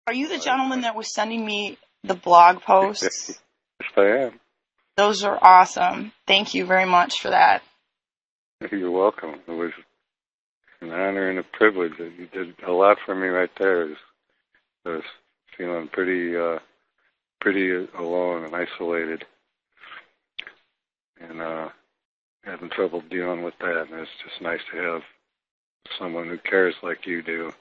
Are you the gentleman that was sending me the blog posts? Yes, I am. Those are awesome. Thank you very much for that. You're welcome. It was an honor and a privilege. You did a lot for me right there. I was feeling pretty alone and isolated, and having trouble dealing with that. And it's just nice to have someone who cares like you do.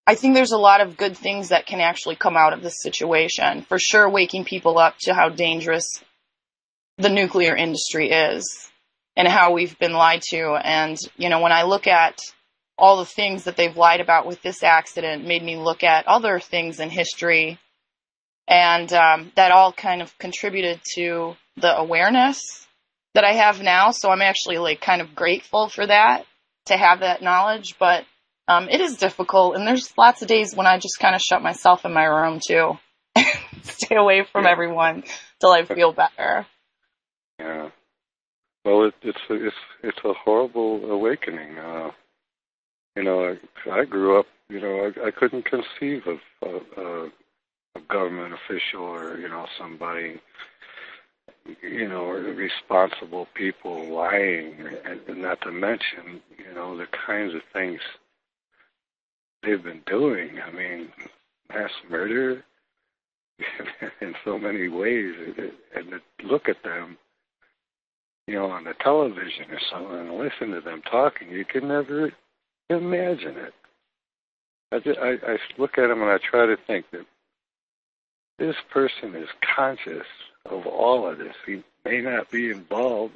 I think there's a lot of good things that can actually come out of this situation. For sure, waking people up to how dangerous the nuclear industry is and how we've been lied to. And, you know, when I look at all the things that they've lied about with this accident, made me look at other things in history. And that all kind of contributed to the awareness that I have now. So I'm actually like kind of grateful for that, to have that knowledge. But it is difficult, and there's lots of days when I just kind of shut myself in my room too, stay away from everyone till I feel better. Yeah. Well, it's a horrible awakening. You know, I grew up. You know, I couldn't conceive of a government official or somebody, or responsible people lying, and not to mention the kinds of things they've been doing. I mean, mass murder in so many ways, and to look at them, on the television or something, and listen to them talking, you can never imagine it. I look at them and I try to think that this person is conscious of all of this. He may not be involved,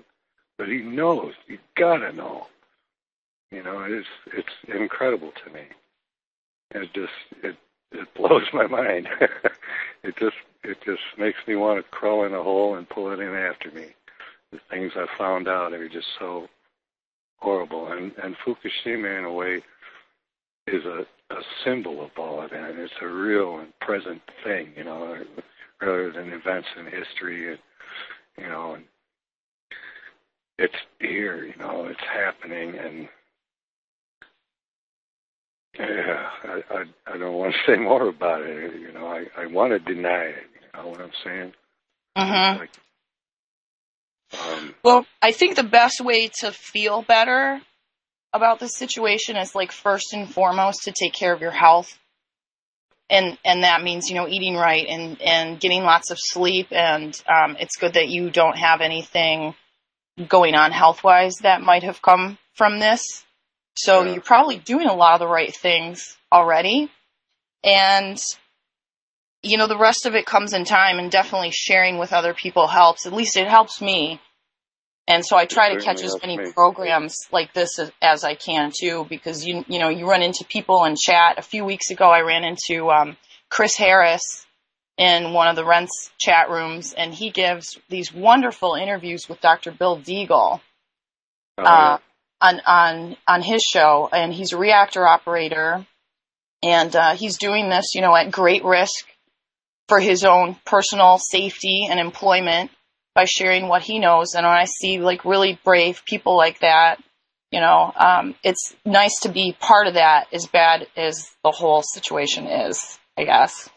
but he knows. You gotta know. It's incredible to me. It blows my mind. It just makes me want to crawl in a hole and pull it in after me. The things I found out are just so horrible. And Fukushima, in a way, is a symbol of all of that. It's a real and present thing, rather than events in history. And it's here, it's happening, and I don't want to say more about it. I want to deny it. You know what I'm saying? Mm-hmm. Well, I think the best way to feel better about this situation is, like, first and foremost, to take care of your health. And that means, eating right and getting lots of sleep. And it's good that you don't have anything going on health-wise that might have come from this. So you're probably doing a lot of the right things already. And, the rest of it comes in time, and definitely sharing with other people helps. At least it helps me. And so I try to catch as many programs like this as I can too, because you run into people in chat. A few weeks ago, I ran into Chris Harris in one of the Rense chat rooms, and he gives these wonderful interviews with Dr. Bill Deagle on his show, and he's a reactor operator, and he's doing this, at great risk for his own personal safety and employment, by sharing what he knows. And when I see, like, really brave people like that, it's nice to be part of that, as bad as the whole situation is, I guess.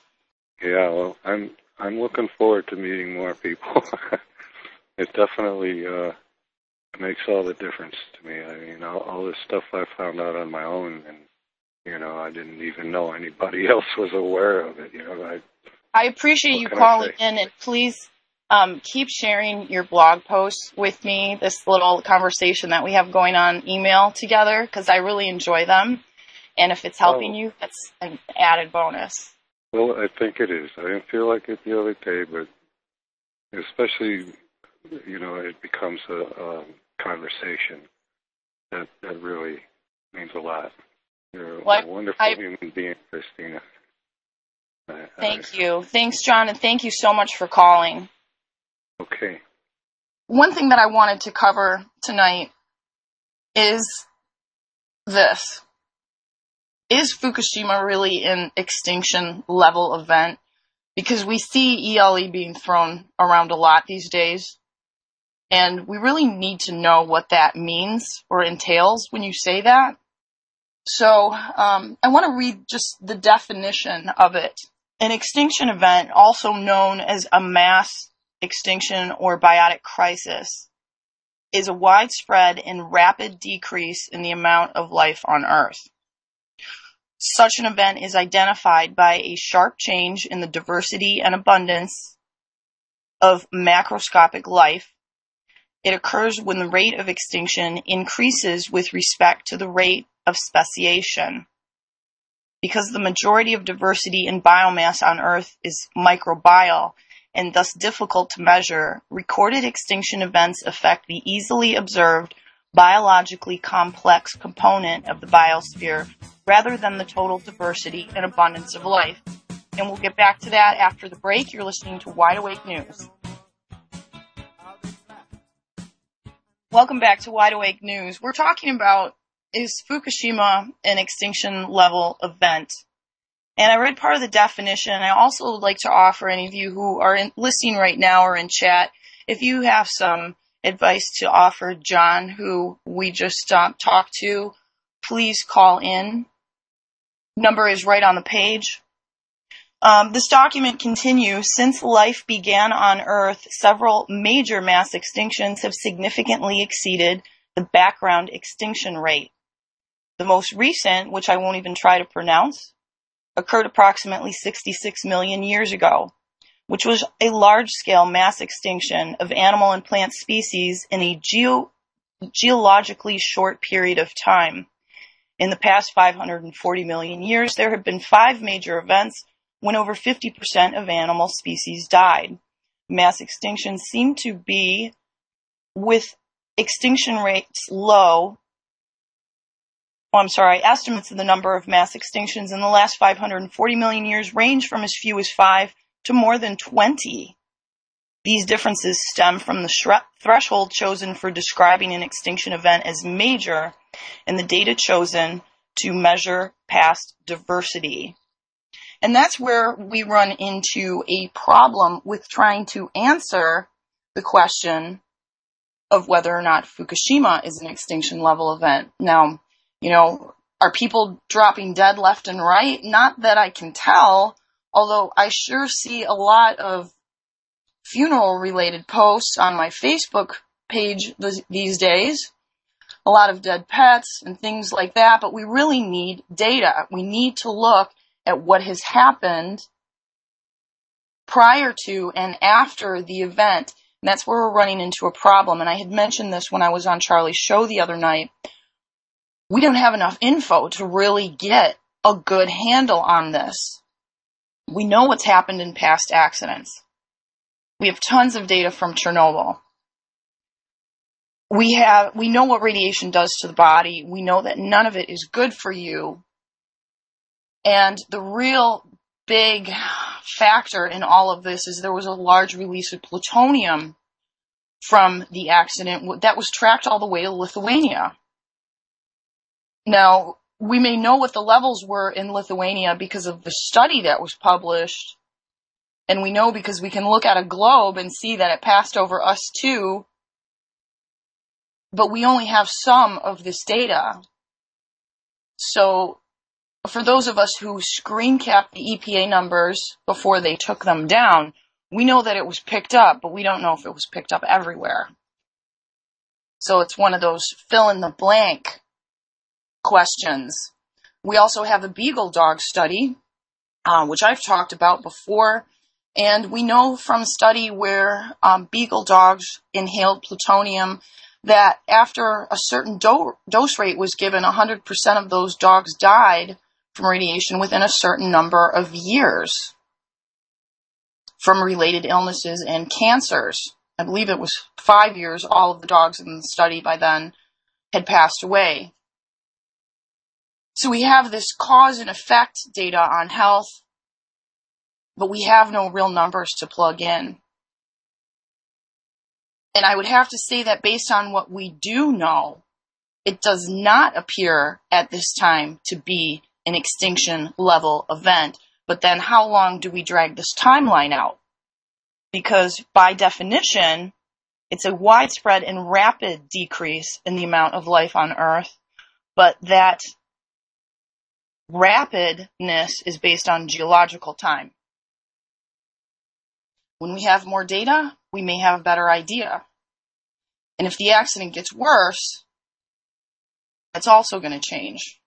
Yeah, well, I'm looking forward to meeting more people. It definitely makes all the difference to me. I mean, all this stuff I found out on my own, and I didn't even know anybody else was aware of it. I appreciate you calling in, and please keep sharing your blog posts with me, this little conversation that we have going on email together, because I really enjoy them. And if it's helping you, that's an added bonus. Well, I think it is. I didn't feel like it the other day, but especially, it becomes a conversation that really means a lot. You're a wonderful human being, Christina. Thank you. Thanks, John, and thank you so much for calling. Okay. One thing that I wanted to cover tonight is this. Is Fukushima really an extinction level event? Because we see ELE being thrown around a lot these days, and we really need to know what that means or entails when you say that. So I want to read just the definition of it. An extinction event, also known as a mass extinction or biotic crisis, is a widespread and rapid decrease in the amount of life on Earth. Such an event is identified by a sharp change in the diversity and abundance of macroscopic life. It occurs when the rate of extinction increases with respect to the rate of speciation. Because the majority of diversity in biomass on Earth is microbial and thus difficult to measure, recorded extinction events affect the easily observed, biologically complex component of the biosphere rather than the total diversity and abundance of life. And we'll get back to that after the break. You're listening to Wide Awake News. Welcome back to Wide Awake News. We're talking about, is Fukushima an extinction level event? And I read part of the definition. I also would like to offer any of you who are listening right now or in chat, if you have some advice to offer John, who we just talked to, please call in. Number is right on the page. This document continues. Since life began on Earth, several major mass extinctions have significantly exceeded the background extinction rate. The most recent, which I won't even try to pronounce, occurred approximately 66 million years ago, which was a large-scale mass extinction of animal and plant species in a geologically short period of time. In the past 540 million years, there have been 5 major events when over 50% of animal species died. Mass extinctions seem to be, with extinction rates low, estimates of the number of mass extinctions in the last 540 million years range from as few as 5 to more than 20. These differences stem from the threshold chosen for describing an extinction event as major and the data chosen to measure past diversity. And that's where we run into a problem with trying to answer the question of whether or not Fukushima is an extinction level event. Now, are people dropping dead left and right? Not that I can tell, although I sure see a lot of funeral-related posts on my Facebook page these days. A lot of dead pets and things like that, but we really need data. We need to look at what has happened prior to and after the event. And that's where we're running into a problem. And I had mentioned this when I was on Charlie's show the other night. We don't have enough info to really get a good handle on this. We know what's happened in past accidents. We have tons of data from Chernobyl. We know what radiation does to the body. We know that none of it is good for you. And the real big factor in all of this is there was a large release of plutonium from the accident that was tracked all the way to Lithuania. Now, we may know what the levels were in Lithuania because of the study that was published, and we know because we can look at a globe and see that it passed over us too, but we only have some of this data. So, for those of us who screen capped the EPA numbers before they took them down, we know that it was picked up, but we don't know if it was picked up everywhere. So it's one of those fill-in-the-blank questions. We also have the Beagle Dog study, which I've talked about before, and we know from a study where Beagle Dogs inhaled plutonium that after a certain dose rate was given, 100% of those dogs died from radiation within a certain number of years from related illnesses and cancers. I believe it was 5 years. All of the dogs in the study by then had passed away. So we have this cause and effect data on health, but we have no real numbers to plug in. And I would have to say that based on what we do know, it does not appear at this time to be an extinction level event. But then how long do we drag this timeline out? Because by definition, it's a widespread and rapid decrease in the amount of life on Earth, but that rapidness is based on geological time. When we have more data, we may have a better idea. And if the accident gets worse, it's also going to change.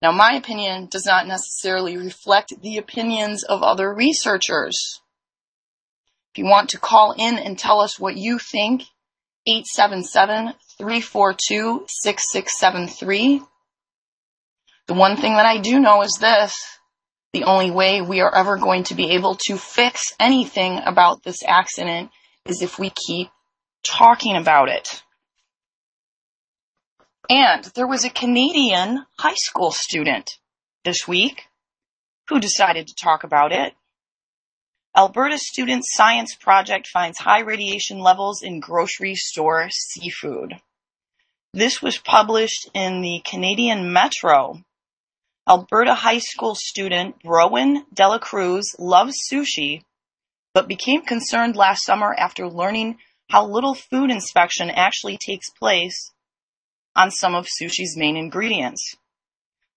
Now, my opinion does not necessarily reflect the opinions of other researchers. If you want to call in and tell us what you think, 877-342-6673. The one thing that I do know is this: the only way we are ever going to be able to fix anything about this accident is if we keep talking about it. And there was a Canadian high school student this week who decided to talk about it. Alberta student science project finds high radiation levels in grocery store seafood. This was published in the Canadian Metro. Alberta high school student Rowan Dela Cruz loves sushi, but became concerned last summer after learning how little food inspection actually takes place on some of sushi's main ingredients.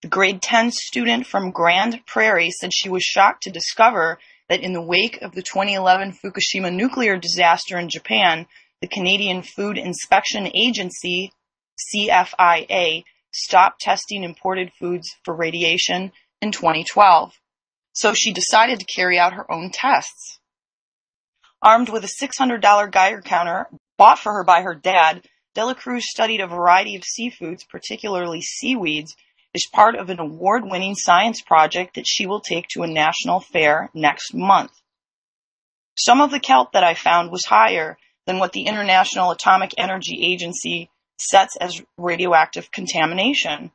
The grade 10 student from Grand Prairie said she was shocked to discover that in the wake of the 2011 Fukushima nuclear disaster in Japan, the Canadian Food Inspection Agency, CFIA, stopped testing imported foods for radiation in 2012. So she decided to carry out her own tests. Armed with a $600 Geiger counter bought for her by her dad, Dela Cruz studied a variety of seafoods, particularly seaweeds, as part of an award-winning science project that she will take to a national fair next month. Some of the kelp that I found was higher than what the International Atomic Energy Agency sets as radioactive contamination,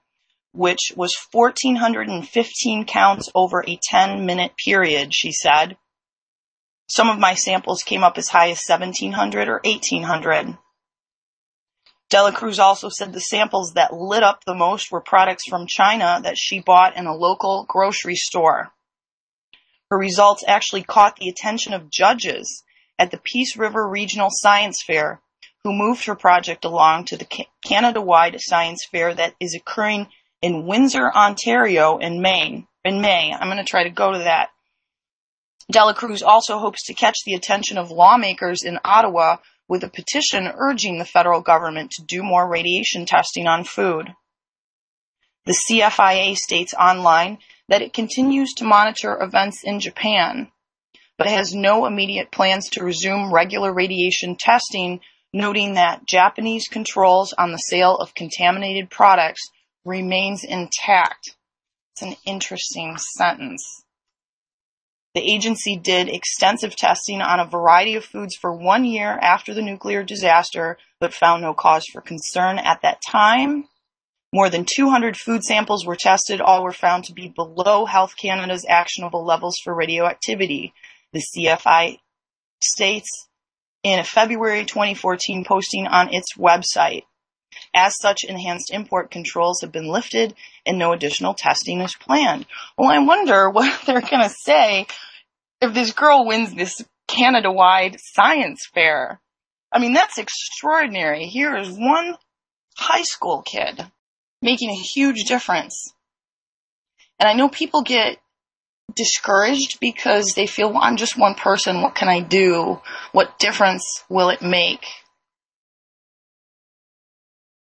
which was 1,415 counts over a 10-minute period, she said. Some of my samples came up as high as 1,700 or 1,800. Dela Cruz also said the samples that lit up the most were products from China that she bought in a local grocery store. Her results actually caught the attention of judges at the Peace River Regional Science Fair, who moved her project along to the Canada-wide science fair that is occurring in Windsor, Ontario in May. I'm going to try to go to that. Dela Cruz also hopes to catch the attention of lawmakers in Ottawa with a petition urging the federal government to do more radiation testing on food. The CFIA states online that it continues to monitor events in Japan, but has no immediate plans to resume regular radiation testing, noting that Japanese controls on the sale of contaminated products remains intact. It's an interesting sentence. The agency did extensive testing on a variety of foods for 1 year after the nuclear disaster, but found no cause for concern at that time. More than 200 food samples were tested. All were found to be below Health Canada's actionable levels for radioactivity. The CFI states in a February 2014 posting on its website. As such, enhanced import controls have been lifted and no additional testing is planned. Well, I wonder what they're going to say if this girl wins this Canada-wide science fair. I mean, that's extraordinary. Here is one high school kid making a huge difference. And I know people get discouraged because they feel, well, I'm just one person. What can I do? What difference will it make?